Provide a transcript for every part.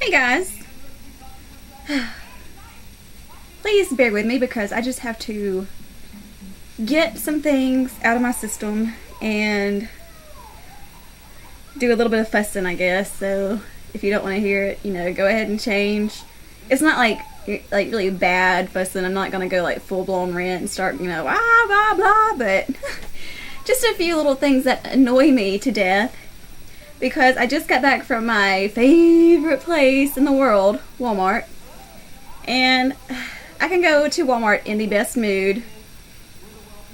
Hey guys, please bear with me because I just have to get some things out of my system and do a little bit of fussing, I guess. So if you don't want to hear it, go ahead and change. It's not like really bad fussing. I'm not gonna go like full blown rant and start blah blah blah, but just a few little things that annoy me to death. Because I just got back from my favorite place in the world, Walmart. And I can go to Walmart in the best mood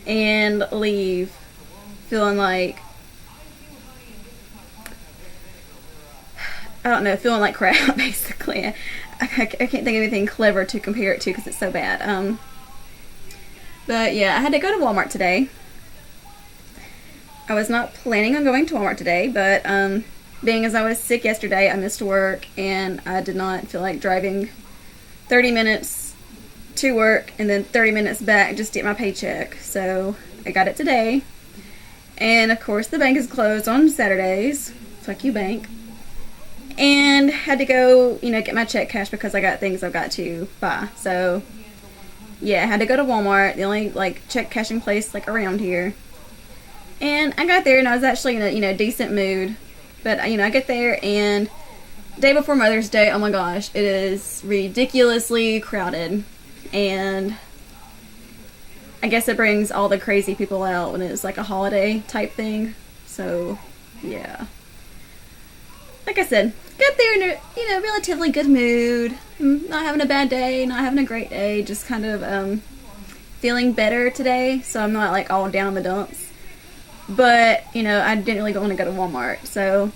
and leave feeling like, feeling like crap, basically. I can't think of anything clever to compare it to because it's so bad. But yeah, I had to go to Walmart today. I was not planning on going to Walmart today, but being as I was sick yesterday, I missed work, and I did not feel like driving 30 minutes to work and then 30 minutes back just to get my paycheck. So I got it today. And of course, the bank is closed on Saturdays. Fuck you, bank. And had to go, get my check cashed because I got things I've got to buy. So yeah, I had to go to Walmart, the only check cashing place around here. And I got there and I was actually in a decent mood. But I get there and day before Mother's Day, oh my gosh, it is ridiculously crowded. And I guess it brings all the crazy people out when it's like a holiday type thing. So yeah. Like I said, got there in a relatively good mood. Not having a bad day, not having a great day, just kind of feeling better today. So I'm not all down in the dumps. But, I didn't really want to go to Walmart. So,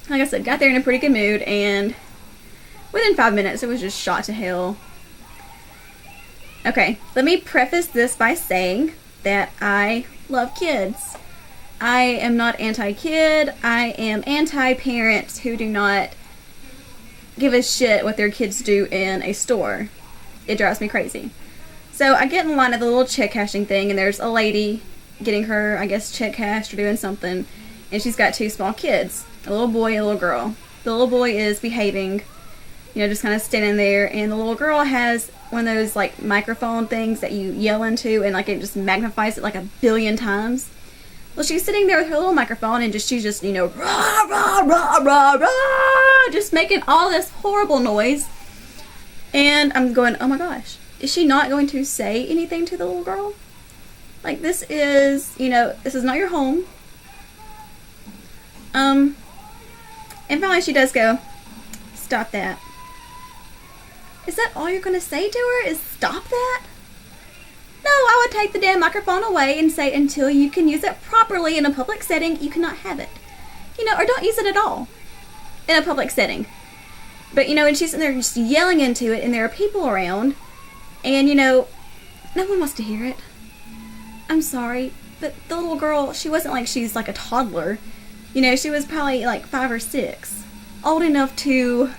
like I said, got there in a pretty good mood, and within 5 minutes, it was just shot to hell. Okay, let me preface this by saying that I love kids. I am not anti-kid. I am anti-parents who do not give a shit what their kids do in a store. It drives me crazy. So, I get in line at the little check cashing thing, and there's a lady getting her, I guess, check cashed or doing something, and she's got two small kids, a little boy and a little girl. The little boy is behaving, just kind of standing there, and the little girl has one of those microphone things that you yell into and it just magnifies it 1 billion times. Well, she's sitting there with her little microphone and she's just rah rah rah rah rah, just making all this horrible noise. And I'm going, oh my gosh, is she not going to say anything to the little girl? This is, this is not your home. And finally she does go, stop that. Is that all you're going to say to her, is stop that? No, I would take the damn microphone away and say, until you can use it properly in a public setting, you cannot have it. Or don't use it at all in a public setting. But, and she's in there just yelling into it, and there are people around, and, no one wants to hear it. I'm sorry, but the little girl, she wasn't she's a toddler. She was probably 5 or 6. Old enough to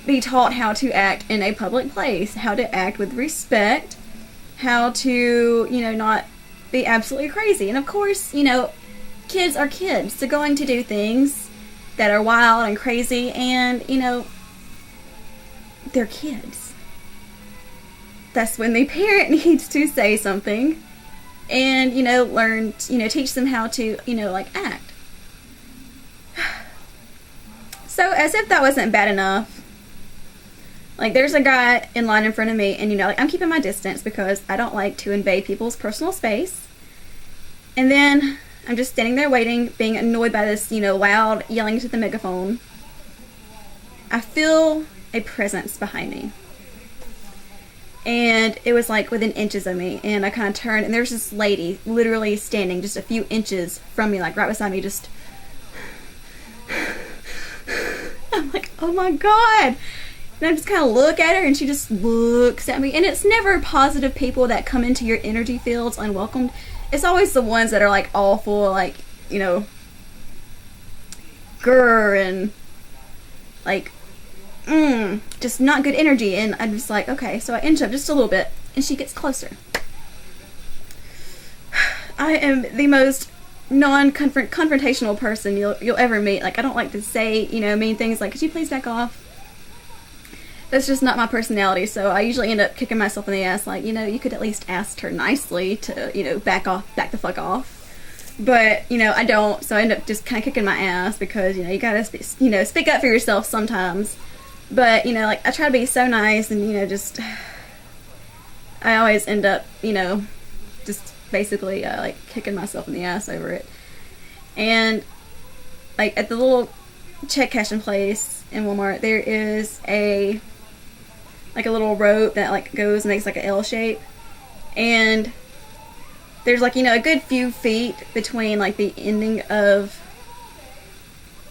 be taught how to act in a public place, how to act with respect, how to, not be absolutely crazy. And of course, kids are kids. They're going to do things that are wild and crazy, and, they're kids. That's when the parent needs to say something. And, learn, teach them how to, act. So, as if that wasn't bad enough, there's a guy in line in front of me, and, I'm keeping my distance because I don't like to invade people's personal space. And then, I'm just standing there waiting, being annoyed by this, loud yelling to the megaphone. I feel a presence behind me. And it was within inches of me, and I kind of turned, and there's this lady literally standing just a few inches from me, right beside me, just I'm like, oh my god. And I just kind of look at her, and she just looks at me, and it's never positive people that come into your energy fields unwelcomed. It's always the ones that are all full of grr and just not good energy. And I'm just okay, so I inch up just a little bit, and she gets closer. I am the most non-confrontational person you'll ever meet. Like, I don't like to say, mean things like, could you please back off? That's just not my personality, so I usually end up kicking myself in the ass, like, you could at least ask her nicely to, back the fuck off. But, I don't, so I end up just kind of kicking my ass because, you gotta, speak up for yourself sometimes. But, like, I try to be so nice and, just, I always end up, just basically, like, kicking myself in the ass over it. And, like, at the little check cashing place in Walmart, there is a little rope that, like, goes and makes, like, an L shape. And there's, like, a good few feet between, like, the ending of,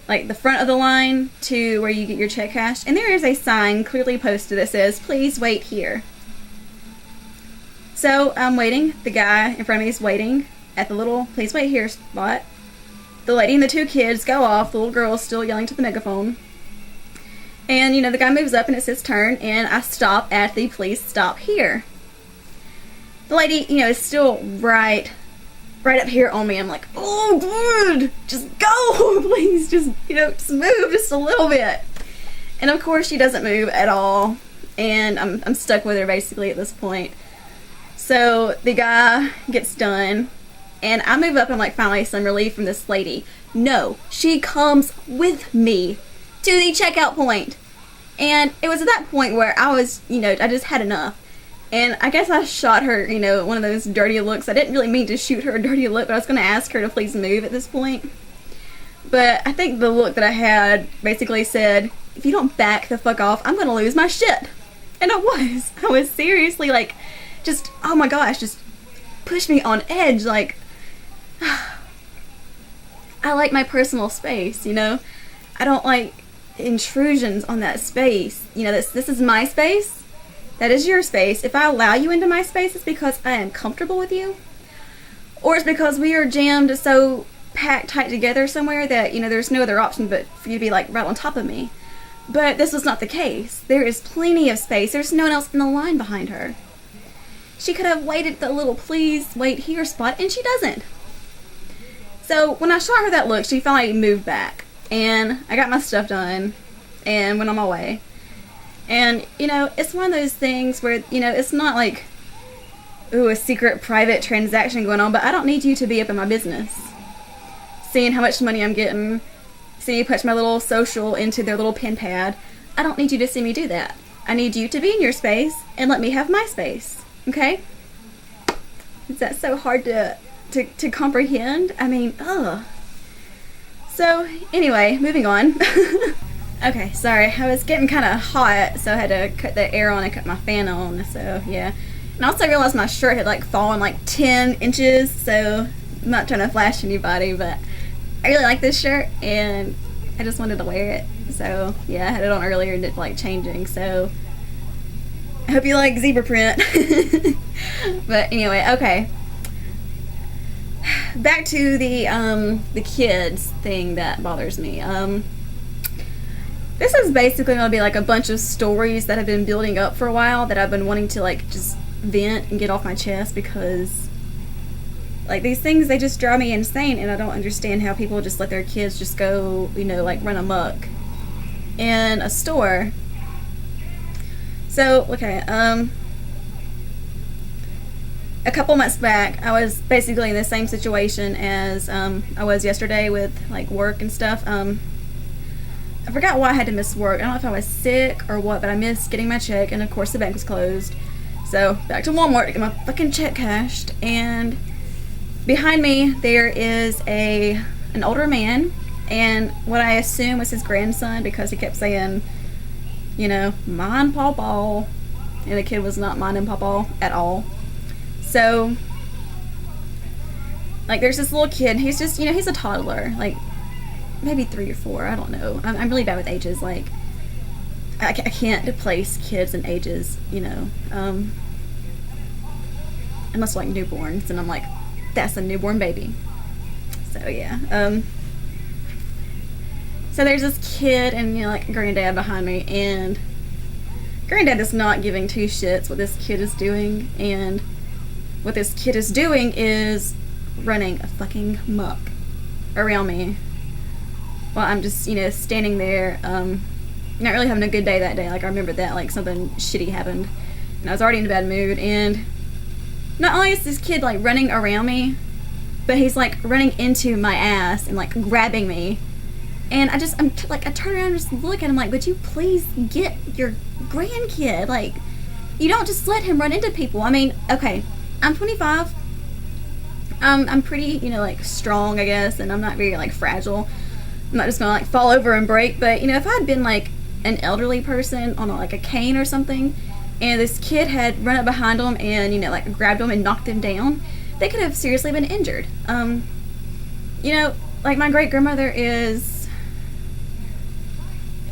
like, the front of the line to where you get your check cashed. And there is a sign clearly posted that says, please wait here. So I'm waiting. The guy in front of me is waiting at the little please wait here spot. The lady and the two kids go off. The little girl is still yelling to the megaphone. And, the guy moves up and it says turn, and I stop at the please stop here. The lady, is still right up here on me. I'm like, oh, dude, just go, please, just move just a little bit. And of course she doesn't move at all, and I'm stuck with her basically at this point. So the guy gets done, and I move up and I'm like, finally some relief from this lady. No, she comes with me to the checkout point. And it was at that point where I was, I just had enough. And I guess I shot her, one of those dirty looks. I didn't really mean to shoot her a dirty look, but I was going to ask her to please move at this point. But I think the look that I had basically said, if you don't back the fuck off, I'm going to lose my shit. And I was seriously like, just, oh my gosh, just pushed me on edge. Like, I like my personal space, I don't like intrusions on that space. This is my space. That is your space. If I allow you into my space, it's because I am comfortable with you, or it's because we are jammed so packed tight together somewhere that there's no other option but for you to be like right on top of me. But this was not the case. There is plenty of space. There's no one else in the line behind her. She could have waited the little please wait here spot, and she doesn't. So when I shot her that look, she finally moved back. And I got my stuff done and went on my way. And, it's one of those things where, it's not like, ooh, a secret private transaction going on, but I don't need you to be up in my business. Seeing how much money I'm getting, seeing you punch my little social into their little pen pad. I don't need you to see me do that. I need you to be in your space and let me have my space. Okay? Is that so hard to comprehend? I mean, ugh. So, anyway, moving on. Okay, sorry, I was getting kind of hot, so I had to cut the air on and cut my fan on, so, yeah. And I also realized my shirt had, like, fallen, like, 10 inches, so I'm not trying to flash anybody, but I really like this shirt, and I just wanted to wear it. So, yeah, I had it on earlier and did, like, changing, so I hope you like zebra print. But, anyway, okay. Back to the kids thing that bothers me. This is basically going to be like a bunch of stories that have been building up for a while that I've been wanting to like just vent and get off my chest, because like these things, they just drive me insane, and I don't understand how people just let their kids just go, like run amok in a store. So, okay, a couple months back, I was basically in the same situation as I was yesterday with like work and stuff. I forgot why I had to miss work. I don't know if I was sick or what, but I missed getting my check, and of course the bank was closed. So back to Walmart to get my fucking check cashed, and behind me there is an older man, and what I assume was his grandson, because he kept saying, mine pawpaw, and the kid was not mine and pawpaw at all. So, like, there's this little kid, he's just, he's a toddler, like, maybe 3 or 4, I don't know. I'm really bad with ages, like, I can't place kids in ages, unless, like, newborns, and I'm like, that's a newborn baby. So, yeah, so there's this kid, and, like, granddad behind me, and granddad is not giving 2 shits what this kid is doing, and what this kid is doing is running a fucking muck around me while I'm just, standing there, not really having a good day that day. Like, I remember that, like, something shitty happened, and I was already in a bad mood, and not only is this kid, like, running around me, but he's, like, running into my ass and, like, grabbing me, and I turn around and just look at him like, would you please get your grandkid? Like, you don't just let him run into people. I mean, okay, I'm 25, I'm pretty, like, strong, I guess, and I'm not very, like, fragile. I'm not just gonna, like, fall over and break, but, if I had been, like, an elderly person on, like, a cane or something, and this kid had run up behind him and, like, grabbed him and knocked him down, they could have seriously been injured. Like, my great-grandmother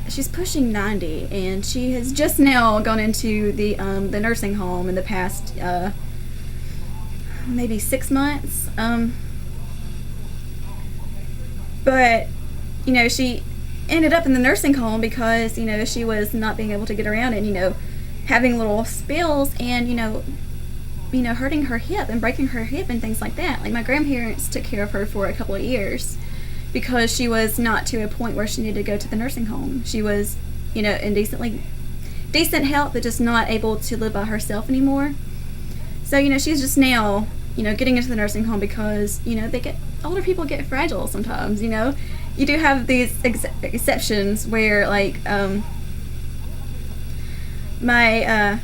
she's pushing 90, and she has just now gone into the nursing home in the past, maybe 6 months, but, she ended up in the nursing home because, she was not being able to get around and, having little spills and, hurting her hip and breaking her hip and things like that. Like, my grandparents took care of her for a couple of years because she was not to a point where she needed to go to the nursing home. She was, in decent health, but just not able to live by herself anymore. So, she's just now, getting into the nursing home because, older people get fragile sometimes, You do have these exceptions where, like, my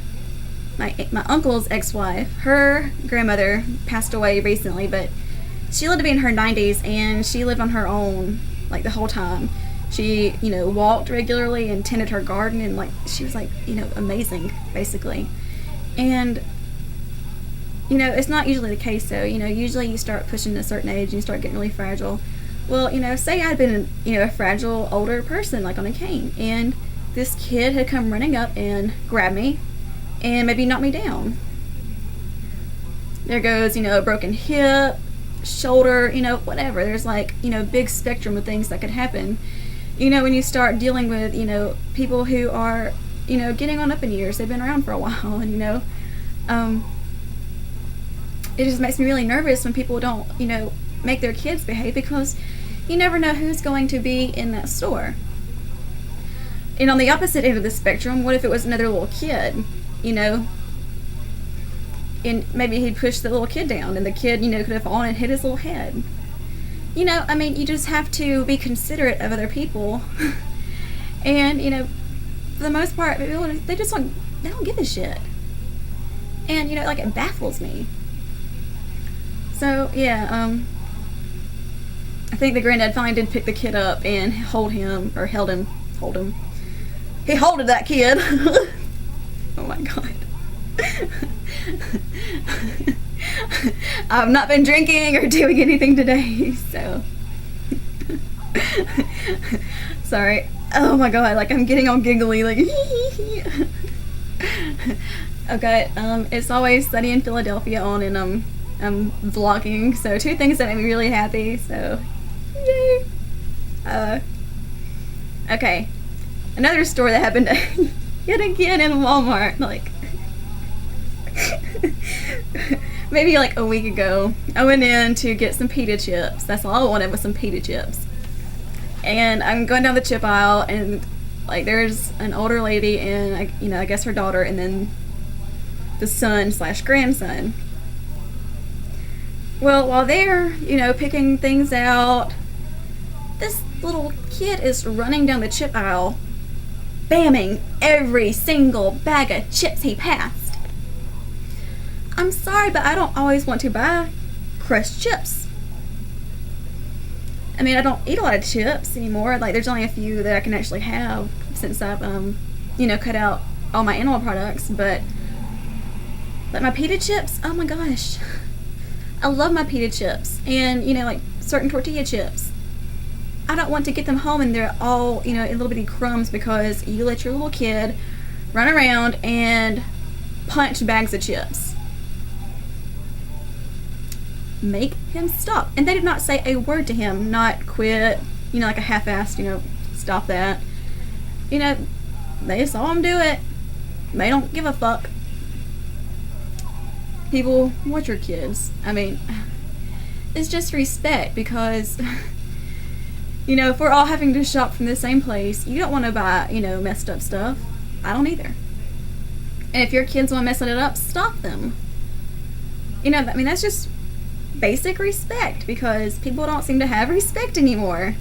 uncle's ex-wife, her grandmother passed away recently, but she lived to be in her 90s, and she lived on her own, like, the whole time. She, walked regularly and tended her garden, and, like, she was, like, amazing, basically. And, it's not usually the case, though. Usually you start pushing a certain age and you start getting really fragile. Well, say I'd been, a fragile older person, like, on a cane, and this kid had come running up and grabbed me and maybe knock me down. There goes, a broken hip, shoulder, whatever. There's, like, big spectrum of things that could happen. When you start dealing with, people who are, getting on up in years, they've been around for a while, and, it just makes me really nervous when people don't, make their kids behave, because you never know who's going to be in that store. And on the opposite end of the spectrum, what if it was another little kid, and maybe he'd pushed the little kid down, and the kid, could have fallen and hit his little head. You just have to be considerate of other people. And, for the most part, people, they don't give a shit. And, like, it baffles me. So, yeah, I think the granddad finally did pick the kid up and hold him. He holded that kid. Oh my god. I've not been drinking or doing anything today, so sorry. Oh my god, like, I'm getting all giggly, like. Okay, it's Always Sunny in Philadelphia on, and I'm vlogging, so 2 things that make me really happy, so yay. Okay, another story that happened yet again in Walmart, like, maybe like a week ago. I went in to get some pita chips. That's all I wanted, was some pita chips. And I'm going down the chip aisle, and, like, there's an older lady and, I guess her daughter, and then the son/grandson. Well, while they're, picking things out, this little kid is running down the chip aisle, bamming every single bag of chips he passed. I'm sorry, but I don't always want to buy crushed chips. I mean, I don't eat a lot of chips anymore. Like, there's only a few that I can actually have since I've, cut out all my animal products. But, like, my pita chips, oh my gosh. I love my pita chips. And, like, certain tortilla chips. I don't want to get them home and they're all, in little bitty crumbs because you let your little kid run around and punch bags of chips. Make him stop. And they did not say a word to him, not quit, like a half-assed, stop that. They saw him do it. They don't give a fuck. People, watch your kids. I mean, is just respect, because you know, if we're all having to shop from the same place, you don't want to buy, you know, messed up stuff. I don't either. And if your kids want messing it up, stop them. You know, I mean, that's just basic respect, because people don't seem to have respect anymore.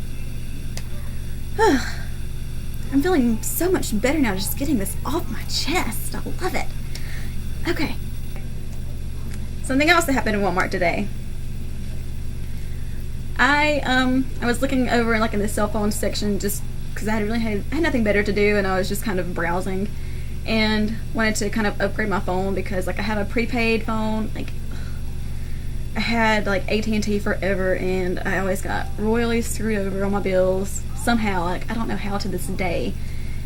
I'm feeling so much better now just getting this off my chest. I love it. Okay. Something else that happened in Walmart today. I was looking over like in the cell phone section just because I had nothing better to do, and I was just kind of browsing and wanted to kind of upgrade my phone because like I have a prepaid phone. Like I had like AT&T forever, and I always got royally screwed over on my bills somehow. Like I don't know how to this day,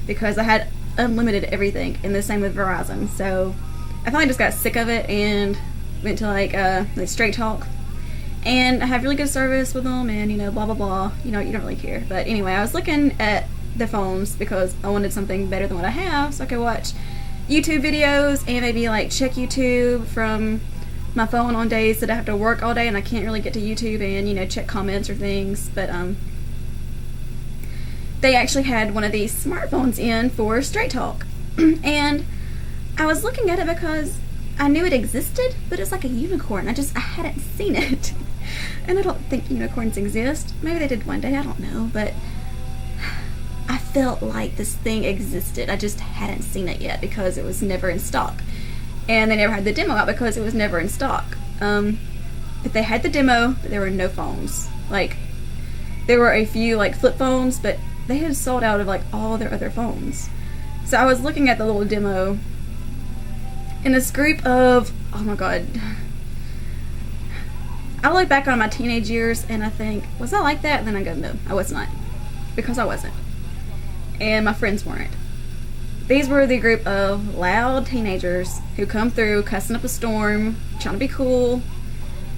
because I had unlimited everything, and the same with Verizon. So I finally just got sick of it and went to like Straight Talk, and I have really good service with them, and you know, blah blah blah. You know, you don't really care. But anyway, I was looking at the phones because I wanted something better than what I have, so I could watch YouTube videos and maybe like check YouTube from my phone on days that I have to work all day and I can't really get to YouTube and, you know, check comments or things. But they actually had one of these smartphones in for Straight Talk, and I was looking at it because I knew it existed, but it's like a unicorn. I hadn't seen it. And I don't think unicorns exist. Maybe they did one day, I don't know, but I felt like this thing existed. I just hadn't seen it yet because it was never in stock. And they never had the demo out because it was never in stock. But they had the demo, but there were no phones. Like, there were a few like flip phones, but they had sold out of like all their other phones. So I was looking at the little demo in this group of, oh my god, I look back on my teenage years and I think, was I like that? And then I go, no, I was not, because I wasn't, and my friends weren't. These were the group of loud teenagers who come through cussing up a storm, trying to be cool,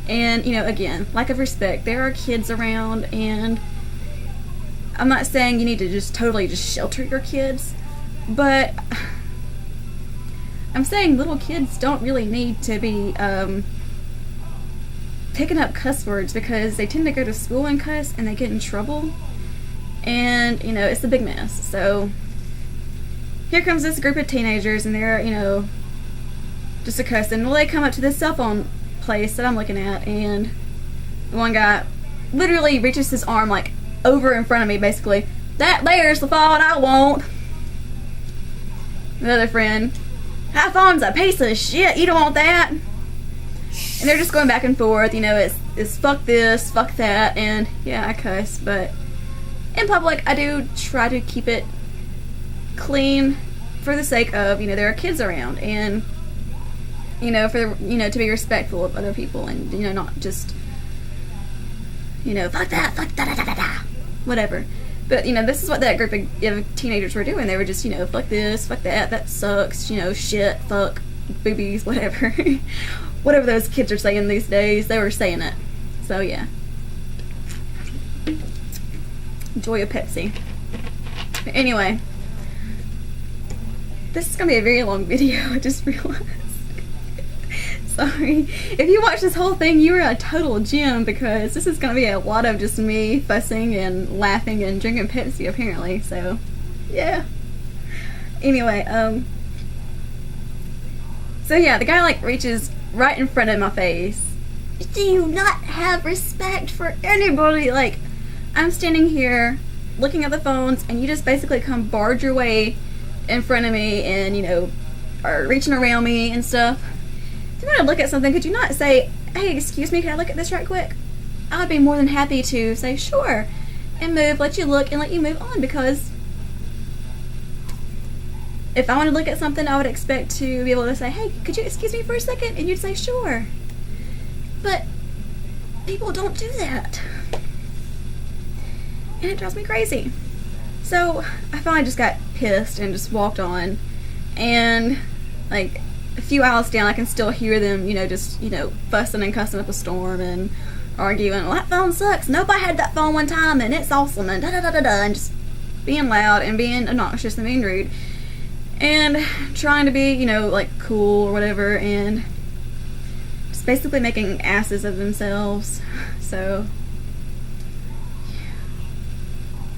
and, you know, again, lack of respect. There are kids around, and I'm not saying you need to just totally just shelter your kids, but I'm saying little kids don't really need to be picking up cuss words, because they tend to go to school and cuss and they get in trouble, and, you know, it's a big mess. So here comes this group of teenagers, and they're, you know, just a cussing. Well, they come up to this cell phone place that I'm looking at, and one guy literally reaches his arm like over in front of me, basically, that there's the phone I want. Another friend, that phone's a piece of shit, you don't want that. And they're just going back and forth, you know, it's fuck this, fuck that, and yeah, I cuss, but in public I do try to keep it clean for the sake of, you know, there are kids around, and, you know, for, you know, to be respectful of other people, and, you know, not just, you know, fuck that, fuck da da da da da, whatever. But, you know, this is what that group of teenagers were doing. They were just, you know, fuck this, fuck that, that sucks, you know, shit, fuck, boobies, whatever. Whatever those kids are saying these days, they were saying it. So, yeah. Enjoy a Pepsi. But anyway, this is going to be a very long video, I just realized. Sorry. If you watch this whole thing, you are a total gem, because this is going to be a lot of just me fussing and laughing and drinking Pepsi, apparently. So, yeah. Anyway, so yeah, the guy like reaches right in front of my face. Do you not have respect for anybody? Like, I'm standing here looking at the phones, and you just basically come barge your way in front of me and, you know, are reaching around me and stuff. If you want to look at something, could you not say, hey, excuse me, can I look at this right quick? I would be more than happy to say sure and move, let you look, and let you move on, because if I want to look at something, I would expect to be able to say, hey, could you excuse me for a second? And you'd say sure. But people don't do that, and it drives me crazy. So I finally just got pissed and just walked on, and like a few aisles down, I can still hear them, you know, just, you know, fussing and cussing up a storm and arguing, well, that phone sucks, nope, I had that phone one time and it's awesome, and da da da da da, and just being loud and being obnoxious and being rude and trying to be, you know, like cool or whatever, and just just basically making asses of themselves. So,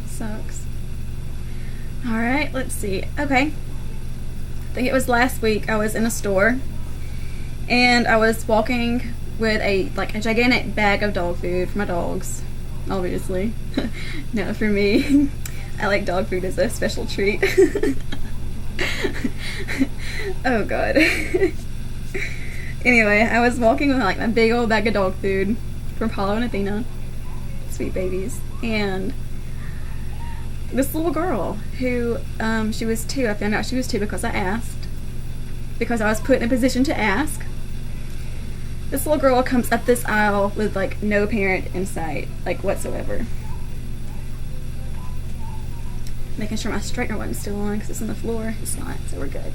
sucks. Alright, let's see. Okay. I think it was last week I was in a store and I was walking with a gigantic bag of dog food for my dogs, obviously. No, for me. I like dog food as a special treat. Oh god. Anyway, I was walking with like my big old bag of dog food from Paulo and Athena, sweet babies, and this little girl who, she was 2. I found out she was 2 because I asked, because I was put in a position to ask. This little girl comes up this aisle with like no parent in sight, like whatsoever. Making sure my straightener wasn't still on because it's on the floor. It's not, so we're good.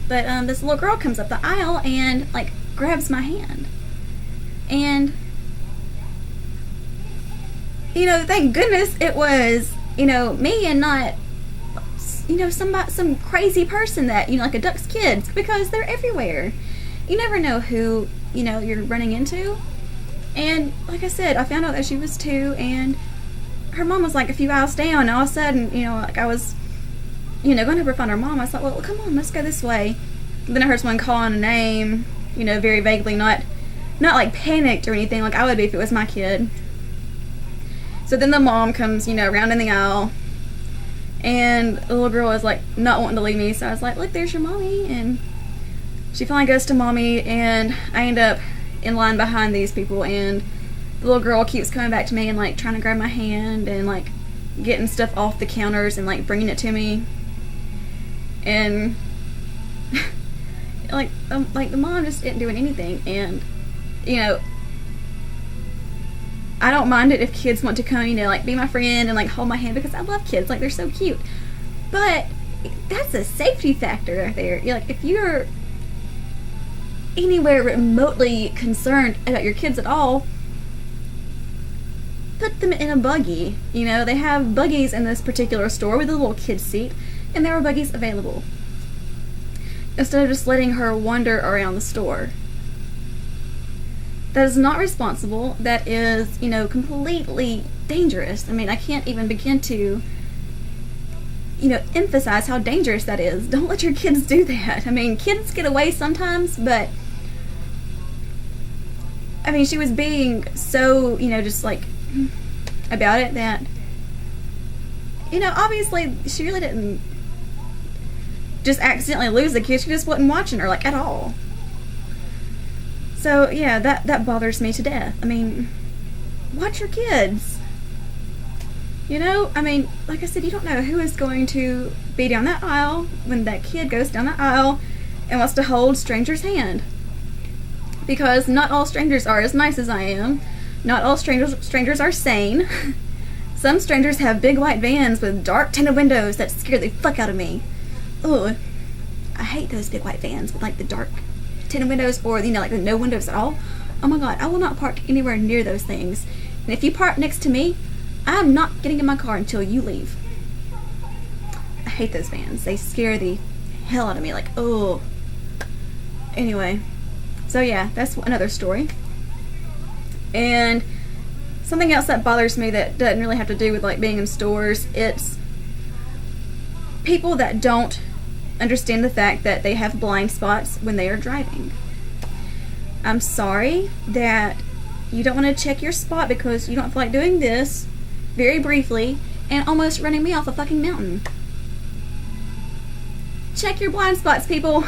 But this little girl comes up the aisle and like grabs my hand, and thank goodness it was me and not some crazy person that like abducts kids, because they're everywhere. You never know who you're running into. And like I said, I found out that she was 2 and her mom was like a few aisles down, and all of a sudden like I was going to help her find her mom. I thought, well, come on, let's go this way. And then I heard someone calling a name, very vaguely, not like panicked or anything like I would be if it was my kid. So then the mom comes around in the aisle, and the little girl was like not wanting to leave me, so I was like, look, there's your mommy. And she finally goes to mommy, and I end up in line behind these people, and the little girl keeps coming back to me and like trying to grab my hand and like getting stuff off the counters and like bringing it to me. And like the mom just isn't doing anything. And I don't mind it if kids want to come like be my friend and like hold my hand, because I love kids, like they're so cute. But that's a safety factor right there. Like if you're anywhere remotely concerned about your kids at all, put them in a buggy. They have buggies in this particular store with a little kid seat, and there are buggies available, instead of just letting her wander around the store. That is not responsible. That is completely dangerous. I mean, I can't even begin to emphasize how dangerous that is. Don't let your kids do that. I mean, kids get away sometimes, but I mean, she was being so just like about it that obviously she really didn't just accidentally lose the kid. She just wasn't watching her like at all. So yeah, that bothers me to death. I mean, watch your kids. I mean, like I said, you don't know who is going to be down that aisle when that kid goes down that aisle and wants to hold stranger's hand. Because not all strangers are as nice as I am. Not all strangers are sane. Some strangers have big white vans with dark tinted windows that scare the fuck out of me. Ugh. I hate those big white vans with like the dark tinted windows, or like the no windows at all. Oh my god, I will not park anywhere near those things. And if you park next to me, I'm not getting in my car until you leave. I hate those vans. They scare the hell out of me. Like, oh. Anyway. So yeah, that's another story. And something else that bothers me that doesn't really have to do with like being in stores, it's people that don't understand the fact that they have blind spots when they are driving. I'm sorry that you don't want to check your spot because you don't feel like doing this very briefly and almost running me off a fucking mountain. Check your blind spots, people.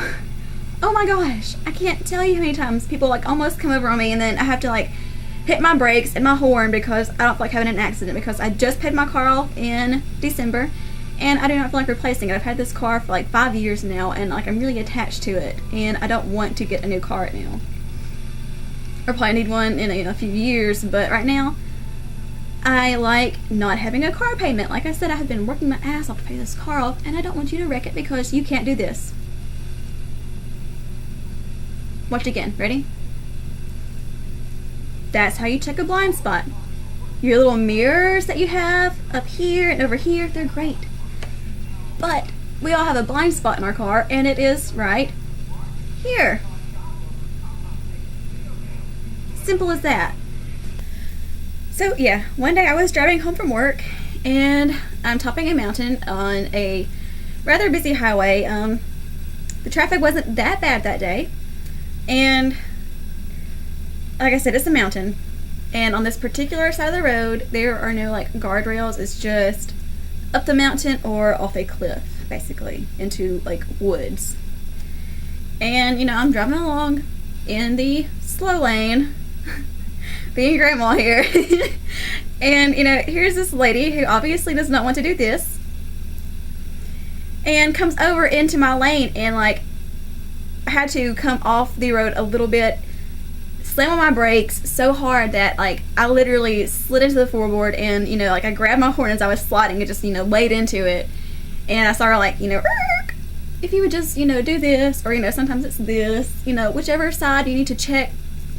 Oh my gosh, I can't tell you how many times people like almost come over on me, and then I have to like hit my brakes and my horn because I don't feel like having an accident, because I just paid my car off in December and I do not feel like replacing it. I've had this car for like 5 years now, and like I'm really attached to it, and I don't want to get a new car right now. I'll probably need one in a few years, but right now I like not having a car payment. Like I said, I have been working my ass off to pay this car off, and I don't want you to wreck it because you can't do this. Watch again. Ready? That's how you check a blind spot. Your little mirrors that you have up here and over here, they're great. But we all have a blind spot in our car, and it is right here. simple as that. So yeah, one day I was driving home from work and I'm topping a mountain on a rather busy highway. The traffic wasn't that bad that day, and like I said, it's a mountain, and on this particular side of the road there are no like guardrails. It's just up the mountain or off a cliff, basically into like woods. And you know, I'm driving along in the slow lane being grandma here and you know, here's this lady who obviously does not want to do this and comes over into my lane, and like I had to come off the road a little bit, slam on my brakes so hard that like I literally slid into the floorboard, and you know, like I grabbed my horn as I was sliding and just, you know, laid into it, and I saw her like, you know, if you would just, you know, do this, or you know, sometimes it's this, you know, whichever side you need to check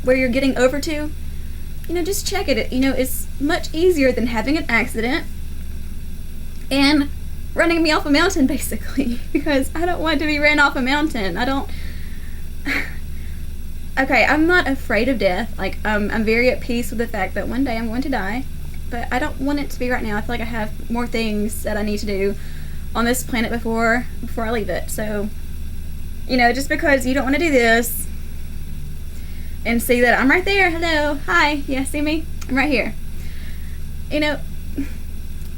where you're getting over to, you know, just check it. You know, it's much easier than having an accident and running me off a mountain, basically, because I don't want to be ran off a mountain. I don't. Okay, I'm not afraid of death. Like, I'm very at peace with the fact that one day I'm going to die, but I don't want it to be right now. I feel like I have more things that I need to do on this planet before I leave it. So, you know, just because you don't want to do this and see that I'm right there, hello, hi, yeah, see me? I'm right here. You know,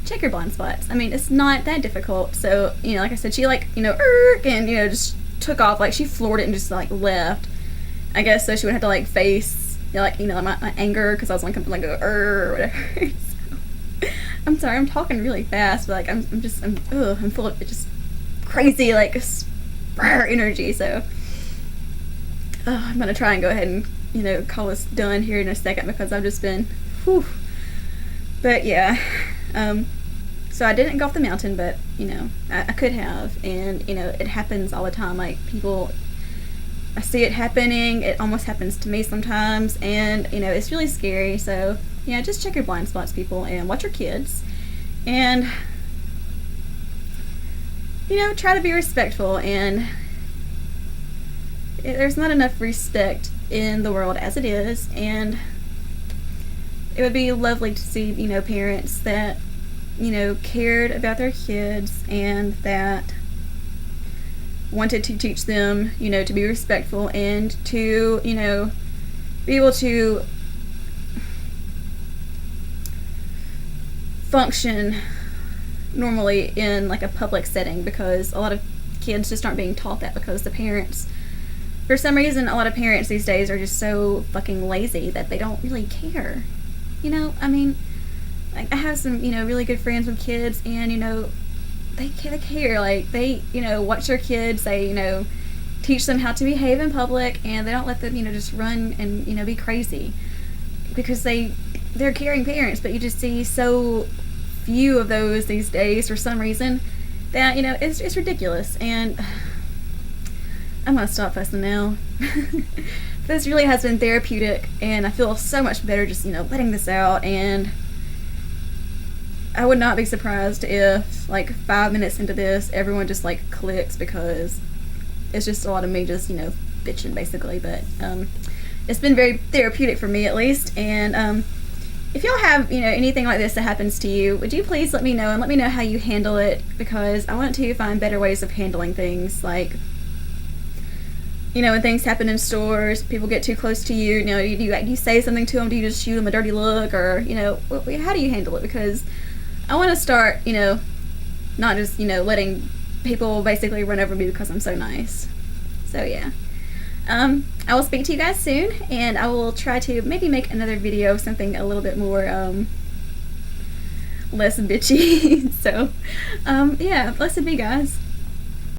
check your blind spots. I mean, it's not that difficult. So, you know, like I said, she like, you know, and, you know, just took off. Like, she floored it and just like left. I guess so she would have to like face, you know, like, you know, my anger, because I was like go or whatever. So, I'm sorry, I'm talking really fast, but like I'm full of just crazy like energy. So I'm gonna try and go ahead and, you know, call this done here in a second, because I've just been whew. But yeah, so I didn't go off the mountain, but you know, I could have, and you know, it happens all the time. Like, people, I see it happening. It almost happens to me sometimes, and you know, it's really scary. So yeah, just check your blind spots, people, and watch your kids, and you know, try to be respectful. And there's not enough respect in the world as it is, and it would be lovely to see, you know, parents that, you know, cared about their kids and that wanted to teach them, you know, to be respectful and to, you know, be able to function normally in like a public setting, because a lot of kids just aren't being taught that, because the parents, for some reason, a lot of parents these days are just so fucking lazy that they don't really care. You know, I mean, like, I have some, you know, really good friends with kids, and, you know, they care. Like, they, you know, watch their kids, they, you know, teach them how to behave in public, and they don't let them, you know, just run and, you know, be crazy, because they're caring parents. But you just see so few of those these days for some reason that, you know, it's ridiculous. And I'm gonna stop fussing now. This really has been therapeutic, and I feel so much better just, you know, letting this out. And I would not be surprised if like 5 minutes into this everyone just like clicks, because it's just a lot of me just, you know, bitching basically. But it's been very therapeutic for me, at least. And if y'all have, you know, anything like this that happens to you, would you please let me know, and let me know how you handle it, because I want to find better ways of handling things. Like, you know, when things happen in stores, people get too close to you, you know, you say something to them, do you just shoot them a dirty look, or, you know, how do you handle it? Because I want to start, you know, not just, you know, letting people basically run over me because I'm so nice. So yeah, I will speak to you guys soon, and I will try to maybe make another video, something a little bit more less bitchy. So yeah, blessed be, guys.